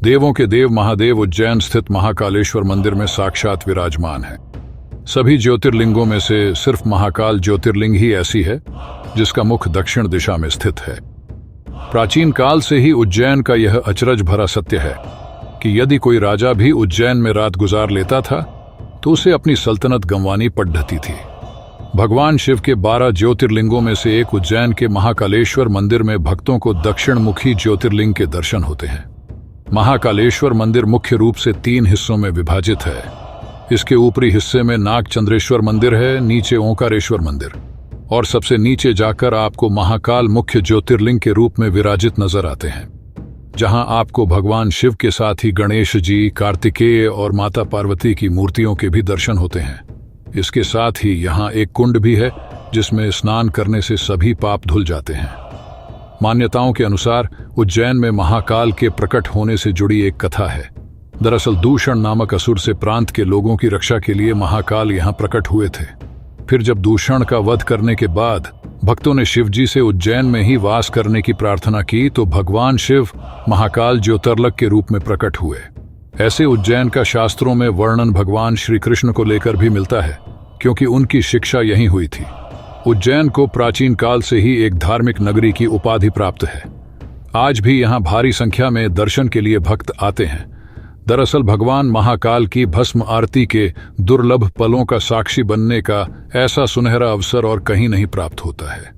देवों के देव महादेव उज्जैन स्थित महाकालेश्वर मंदिर में साक्षात विराजमान है। सभी ज्योतिर्लिंगों में से सिर्फ महाकाल ज्योतिर्लिंग ही ऐसी है जिसका मुख दक्षिण दिशा में स्थित है। प्राचीन काल से ही उज्जैन का यह अचरज भरा सत्य है कि यदि कोई राजा भी उज्जैन में रात गुजार लेता था तो उसे अपनी सल्तनत गंवानी पड़ ढती थी। भगवान शिव के 12 ज्योतिर्लिंगों में से एक उज्जैन के महाकालेश्वर मंदिर में भक्तों को दक्षिण मुखी ज्योतिर्लिंग के दर्शन होते हैं। महाकालेश्वर मंदिर मुख्य रूप से 3 हिस्सों में विभाजित है। इसके ऊपरी हिस्से में नागचंद्रेश्वर मंदिर है, नीचे ओंकारेश्वर मंदिर और सबसे नीचे जाकर आपको महाकाल मुख्य ज्योतिर्लिंग के रूप में विराजित नजर आते हैं, जहां आपको भगवान शिव के साथ ही गणेश जी, कार्तिकेय और माता पार्वती की मूर्तियों के भी दर्शन होते हैं। इसके साथ ही यहाँ एक कुंड भी है जिसमें स्नान करने से सभी पाप धुल जाते हैं। मान्यताओं के अनुसार उज्जैन में महाकाल के प्रकट होने से जुड़ी एक कथा है। दरअसल दूषण नामक असुर से प्रांत के लोगों की रक्षा के लिए महाकाल यहाँ प्रकट हुए थे। फिर जब दूषण का वध करने के बाद भक्तों ने शिव जी से उज्जैन में ही वास करने की प्रार्थना की तो भगवान शिव महाकाल ज्योतिर्लिंग के रूप में प्रकट हुए। ऐसे उज्जैन का शास्त्रों में वर्णन भगवान श्री कृष्ण को लेकर भी मिलता है, क्योंकि उनकी शिक्षा यहीं हुई थी। उज्जैन को प्राचीन काल से ही एक धार्मिक नगरी की उपाधि प्राप्त है। आज भी यहाँ भारी संख्या में दर्शन के लिए भक्त आते हैं। दरअसल भगवान महाकाल की भस्म आरती के दुर्लभ पलों का साक्षी बनने का ऐसा सुनहरा अवसर और कहीं नहीं प्राप्त होता है।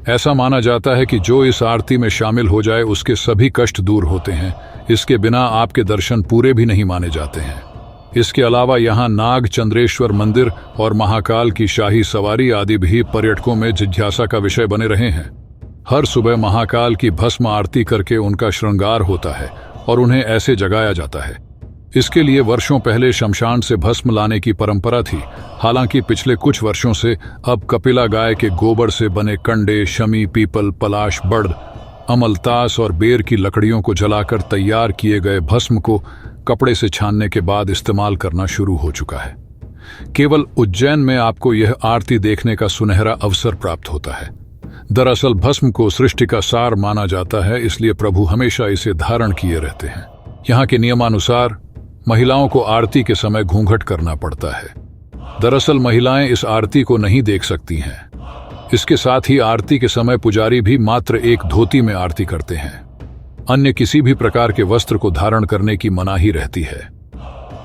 ऐसा माना जाता है कि जो इस आरती में शामिल हो जाए उसके सभी कष्ट दूर होते हैं। इसके बिना आपके दर्शन पूरे भी नहीं माने जाते हैं। इसके अलावा यहाँ नागचंद्रेश्वर मंदिर और महाकाल की शाही सवारी आदि भी पर्यटकों में जिज्ञासा का विषय बने रहे हैं। हर सुबह महाकाल की भस्म आरती करके उनका श्रृंगार होता है और उन्हें ऐसे जगाया जाता है। इसके लिए वर्षों पहले शमशान से भस्म लाने की परंपरा थी। हालांकि पिछले कुछ वर्षों से अब कपिला गाय के गोबर से बने कंडे, शमी, पीपल, पलाश, बड़, अमलतास और बेर की लकड़ियों को जलाकर तैयार किए गए भस्म को कपड़े से छानने के बाद इस्तेमाल करना शुरू हो चुका है। केवल उज्जैन में आपको यह आरती देखने का सुनहरा अवसर प्राप्त होता है। दरअसल भस्म को सृष्टि का सार माना जाता है, इसलिए प्रभु हमेशा इसे धारण किए रहते हैं। यहाँ के नियमानुसार महिलाओं को आरती के समय घूंघट करना पड़ता है। दरअसल महिलाएं इस आरती को नहीं देख सकती हैं। इसके साथ ही आरती के समय पुजारी भी मात्र एक धोती में आरती करते हैं। अन्य किसी भी प्रकार के वस्त्र को धारण करने की मनाही रहती है।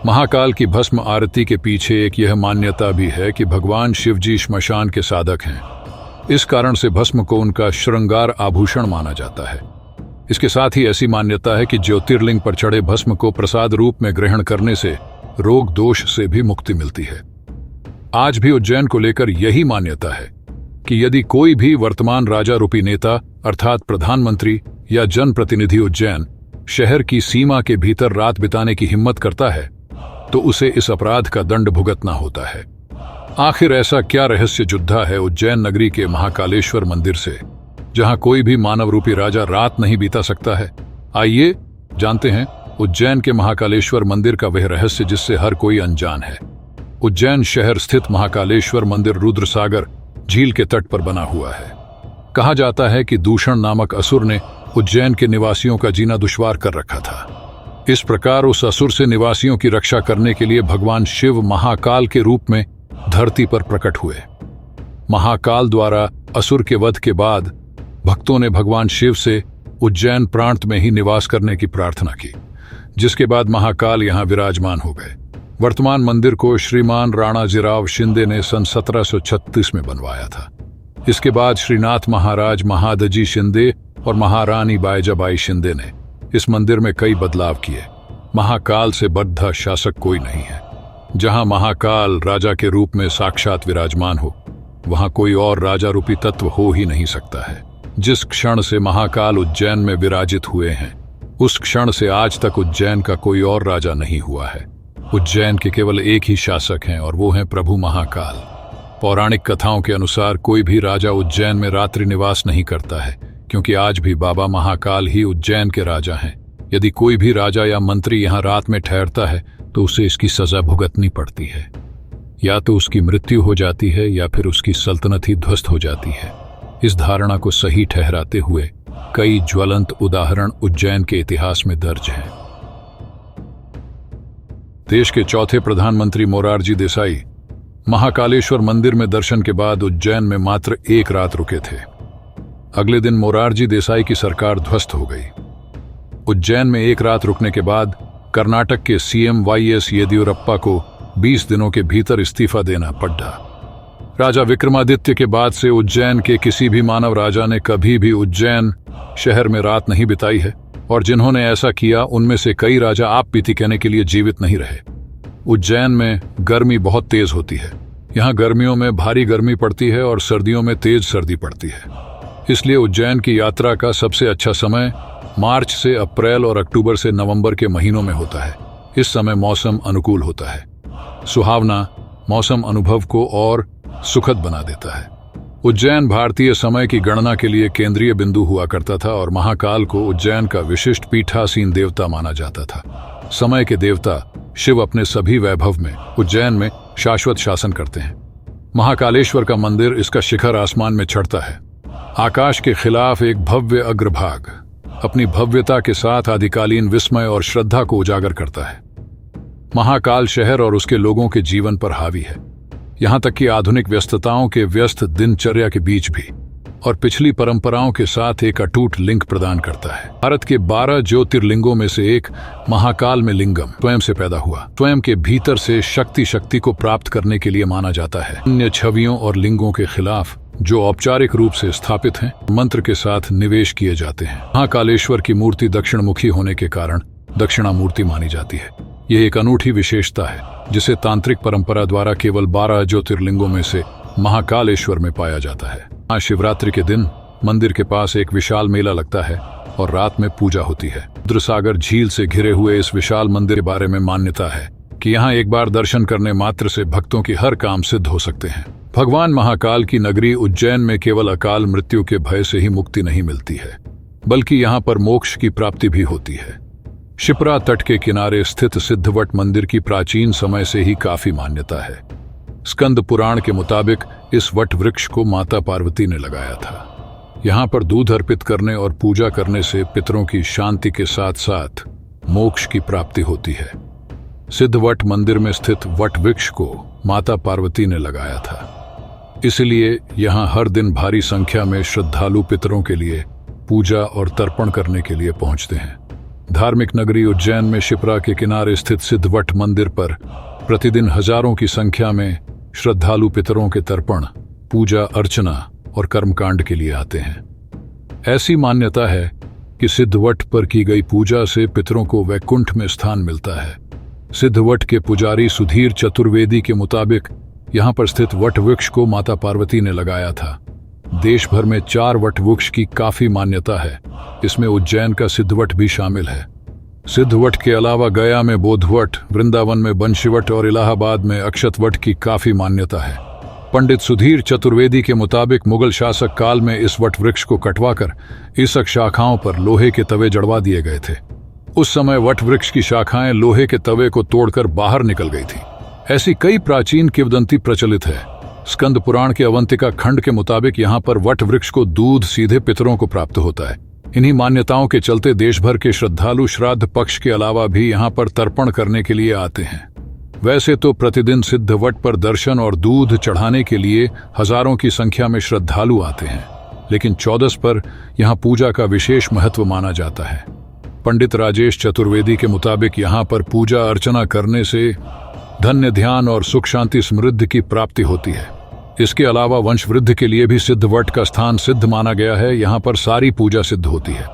महाकाल की भस्म आरती के पीछे एक यह मान्यता भी है कि भगवान शिव जी श्मशान के साधक हैं। इस कारण से भस्म को उनका श्रृंगार आभूषण माना जाता है। इसके साथ ही ऐसी मान्यता है कि ज्योतिर्लिंग पर चढ़े भस्म को प्रसाद रूप में ग्रहण करने से रोग दोष से भी मुक्ति मिलती है। आज भी उज्जैन को लेकर यही मान्यता है कि यदि कोई भी वर्तमान राजा रूपी नेता अर्थात प्रधानमंत्री या जनप्रतिनिधि उज्जैन शहर की सीमा के भीतर रात बिताने की हिम्मत करता है तो उसे इस अपराध का दंड भुगतना होता है। आखिर ऐसा क्या रहस्य जुद्धा है उज्जैन नगरी के महाकालेश्वर मंदिर से, जहां कोई भी मानव रूपी राजा रात नहीं बीता सकता है? आइए जानते हैं उज्जैन के महाकालेश्वर मंदिर का वह रहस्य जिससे हर कोई अनजान है। उज्जैन शहर स्थित महाकालेश्वर मंदिर रुद्रसागर झील के तट पर बना हुआ है। कहा जाता है कि दूषण नामक असुर ने उज्जैन के निवासियों का जीना दुश्वार कर रखा था। इस प्रकार उस असुर से निवासियों की रक्षा करने के लिए भगवान शिव महाकाल के रूप में धरती पर प्रकट हुए। महाकाल द्वारा असुर के वध के बाद भक्तों ने भगवान शिव से उज्जैन प्रांत में ही निवास करने की प्रार्थना की, जिसके बाद महाकाल यहाँ विराजमान हो गए। वर्तमान मंदिर को श्रीमान राणाजीराव शिंदे ने सन 1736 में बनवाया था। इसके बाद श्रीनाथ महाराज महादजी शिंदे और महारानी बायजाबाई शिंदे ने इस मंदिर में कई बदलाव किए। महाकाल से बद्ध शासक कोई नहीं है। जहां महाकाल राजा के रूप में साक्षात विराजमान हो, वहां कोई और राजा रूपी तत्व हो ही नहीं सकता है। जिस क्षण से महाकाल उज्जैन में विराजित हुए हैं, उस क्षण से आज तक उज्जैन का कोई और राजा नहीं हुआ है। उज्जैन के केवल एक ही शासक हैं और वो हैं प्रभु महाकाल। पौराणिक कथाओं के अनुसार कोई भी राजा उज्जैन में रात्रि निवास नहीं करता है, क्योंकि आज भी बाबा महाकाल ही उज्जैन के राजा हैं। यदि कोई भी राजा या मंत्री यहाँ रात में ठहरता है तो उसे इसकी सजा भुगतनी पड़ती है। या तो उसकी मृत्यु हो जाती है या फिर उसकी सल्तनत ही ध्वस्त हो जाती है। इस धारणा को सही ठहराते हुए कई ज्वलंत उदाहरण उज्जैन के इतिहास में दर्ज हैं। देश के चौथे प्रधानमंत्री मोरारजी देसाई महाकालेश्वर मंदिर में दर्शन के बाद उज्जैन में मात्र एक रात रुके थे। अगले दिन मोरारजी देसाई की सरकार ध्वस्त हो गई। उज्जैन में एक रात रुकने के बाद कर्नाटक के सीएम वाईएस येदियुरप्पा को 20 दिनों के भीतर इस्तीफा देना पड़ा। राजा विक्रमादित्य के बाद से उज्जैन के किसी भी मानव राजा ने कभी भी उज्जैन शहर में रात नहीं बिताई है, और जिन्होंने ऐसा किया उनमें से कई राजा आप बीती कहने के लिए जीवित नहीं रहे। उज्जैन में गर्मी बहुत तेज होती है। यहाँ गर्मियों में भारी गर्मी पड़ती है और सर्दियों में तेज सर्दी पड़ती है। इसलिए उज्जैन की यात्रा का सबसे अच्छा समय मार्च से अप्रैल और अक्टूबर से नवंबर के महीनों में होता है। इस समय मौसम अनुकूल होता है। सुहावना मौसम अनुभव को और सुखद बना देता है। उज्जैन भारतीय समय की गणना के लिए केंद्रीय बिंदु हुआ करता था और महाकाल को उज्जैन का विशिष्ट पीठासीन देवता माना जाता था। समय के देवता शिव अपने सभी वैभव में उज्जैन में शाश्वत शासन करते हैं। महाकालेश्वर का मंदिर इसका शिखर आसमान में चढ़ता है। आकाश के खिलाफ एक भव्य अग्रभाग अपनी भव्यता के साथ आदिकालीन विस्मय और श्रद्धा को उजागर करता है। महाकाल शहर और उसके लोगों के जीवन पर हावी है, यहाँ तक कि आधुनिक व्यस्तताओं के व्यस्त दिनचर्या के बीच भी, और पिछली परंपराओं के साथ एक अटूट लिंक प्रदान करता है। भारत के 12 ज्योतिर्लिंगों में से एक महाकाल में लिंगम स्वयं से पैदा हुआ, स्वयं के भीतर से शक्ति को प्राप्त करने के लिए माना जाता है। अन्य छवियों और लिंगों के खिलाफ जो औपचारिक रूप से स्थापित हैं, मंत्र के साथ निवेश किए जाते हैं। महाकालेश्वर की मूर्ति दक्षिणमुखी होने के कारण दक्षिणामूर्ति मानी जाती है। यह एक अनूठी विशेषता है जिसे तांत्रिक परंपरा द्वारा केवल 12 ज्योतिर्लिंगों में से महाकालेश्वर में पाया जाता है। महाशिवरात्रि के दिन मंदिर के पास एक विशाल मेला लगता है और रात में पूजा होती है। रुद्रसागर झील से घिरे हुए इस विशाल मंदिर के बारे में मान्यता है कि यहाँ एक बार दर्शन करने मात्र से भक्तों की हर काम सिद्ध हो सकते हैं। भगवान महाकाल की नगरी उज्जैन में केवल अकाल मृत्यु के भय से ही मुक्ति नहीं मिलती है, बल्कि यहाँ पर मोक्ष की प्राप्ति भी होती है। शिप्रा तट के किनारे स्थित सिद्धवट मंदिर की प्राचीन समय से ही काफी मान्यता है। स्कंद पुराण के मुताबिक इस वट वृक्ष को माता पार्वती ने लगाया था। यहाँ पर दूध अर्पित करने और पूजा करने से पितरों की शांति के साथ साथ मोक्ष की प्राप्ति होती है। सिद्धवट मंदिर में स्थित वट वृक्ष को माता पार्वती ने लगाया था, इसलिए यहाँ हर दिन भारी संख्या में श्रद्धालु पितरों के लिए पूजा और तर्पण करने के लिए पहुंचते हैं। धार्मिक नगरी उज्जैन में शिप्रा के किनारे स्थित सिद्धवट मंदिर पर प्रतिदिन हजारों की संख्या में श्रद्धालु पितरों के तर्पण, पूजा अर्चना और कर्मकांड के लिए आते हैं। ऐसी मान्यता है कि सिद्धवट पर की गई पूजा से पितरों को वैकुंठ में स्थान मिलता है। सिद्धवट के पुजारी सुधीर चतुर्वेदी के मुताबिक यहाँ पर स्थित वट वृक्ष को माता पार्वती ने लगाया था। देश भर में 4 वट वृक्ष की काफी मान्यता है, इसमें उज्जैन का सिद्धवट भी शामिल है। सिद्धवट के अलावा गया में बोधवट, वृंदावन में बंशीवट और इलाहाबाद में अक्षतवट की काफी मान्यता है। पंडित सुधीर चतुर्वेदी के मुताबिक मुगल शासक काल में इस वट वृक्ष को कटवाकर इसक शाखाओं पर लोहे के तवे जड़वा दिए गए थे। उस समय वट वृक्ष की शाखाएं लोहे के तवे को तोड़कर बाहर निकल गई थी। ऐसी कई प्राचीन किंवदंती प्रचलित है। स्कंद पुराण के अवंतिका खंड के मुताबिक यहाँ पर वट वृक्ष को दूध सीधे पितरों को प्राप्त होता है। इन्हीं मान्यताओं के चलते देश भर के श्रद्धालु श्राद्ध पक्ष के अलावा भी यहाँ पर तर्पण करने के लिए आते हैं। वैसे तो प्रतिदिन सिद्धवट पर दर्शन और दूध चढ़ाने के लिए हजारों की संख्या में श्रद्धालु आते हैं, लेकिन 14 पर यहाँ पूजा का विशेष महत्व माना जाता है। पंडित राजेश चतुर्वेदी के मुताबिक यहाँ पर पूजा अर्चना करने से धन्य ध्यान और सुख शांति समृद्धि की प्राप्ति होती है। इसके अलावा वंश वृद्धि के लिए भी सिद्धवट का स्थान सिद्ध माना गया है। यहाँ पर सारी पूजा सिद्ध होती है।